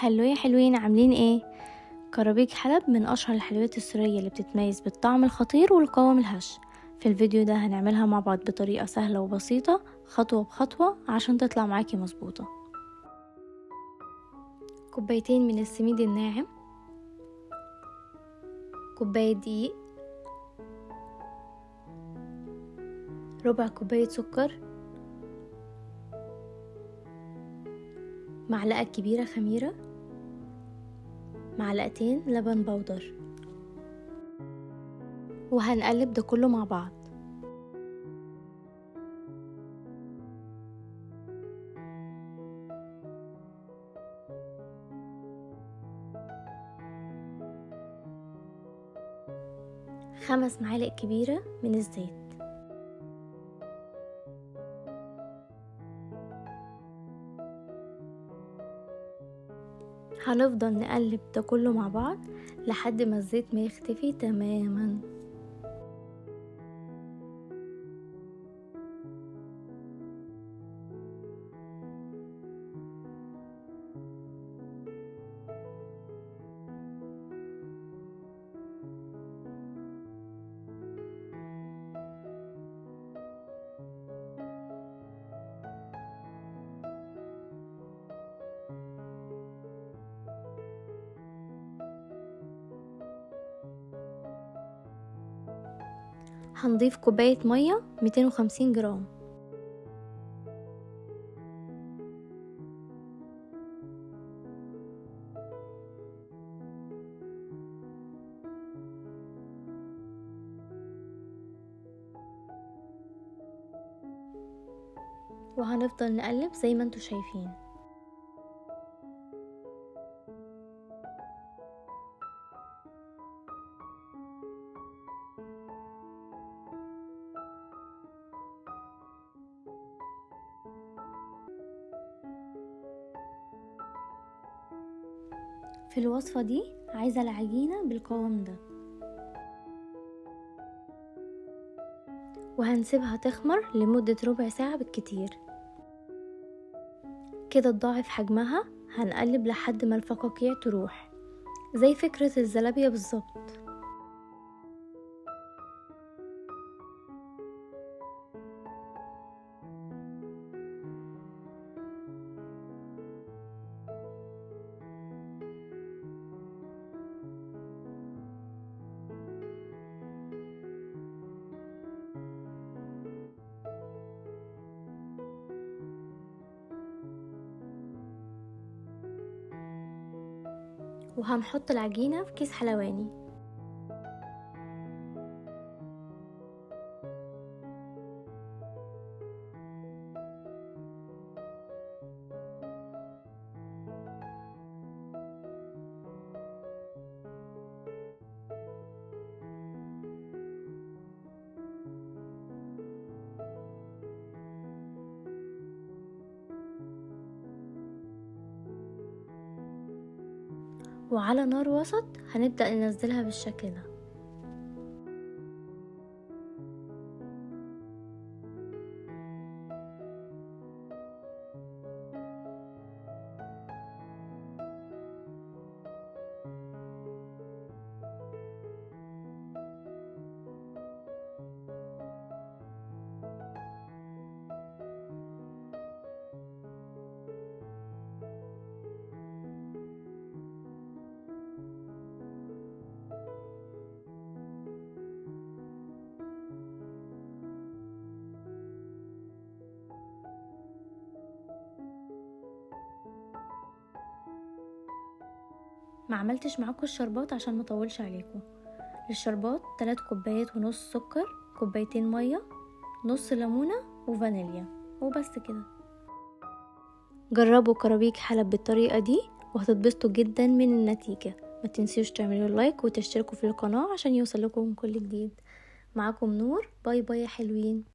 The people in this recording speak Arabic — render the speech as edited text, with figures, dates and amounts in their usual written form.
هلو يا حلوين، عاملين ايه؟ كرابيج حلب من اشهر الحلويات السورية اللي بتتميز بالطعم الخطير والقوام الهش. في الفيديو ده هنعملها مع بعض بطريقة سهلة وبسيطة، خطوة بخطوة عشان تطلع معاكي مظبوطة. كوبايتين من السميد الناعم، كوباية دقيق، ربع كوباية سكر، معلقة كبيرة خميرة، معلقتين لبن بودر، وهنقلب ده كله مع بعض. خمس معالق كبيرة من الزيت، هنفضل نقلب ده كله مع بعض لحد ما الزيت ما يختفي تماما. هنضيف كوباية مية 250 جرام، وهنفضل نقلب زي ما انتوا شايفين. في الوصفة دي عايزة العجينة بالقوام ده، وهنسيبها تخمر لمدة ربع ساعة بالكتير. كده تضاعف حجمها، هنقلب لحد ما الفقاقيع تروح، زي فكرة الزلابية بالظبط. وهنحط العجينة في كيس حلواني، وعلى نار وسط هنبدأ ننزلها بالشكل ده. ما عملتش معاكم الشربات عشان ما اطولش عليكم. للشربات 3 كوبايات ونص سكر، كوبايتين ميه، نص ليمونه وفانيليا، وبس كده. جربوا كرابيج حلب بالطريقه دي وهتتبسطوا جدا من النتيجه. ما تنسيوش تعملوا لايك وتشتركوا في القناه عشان يوصل لكم كل جديد. معاكم نور، باي باي يا حلوين.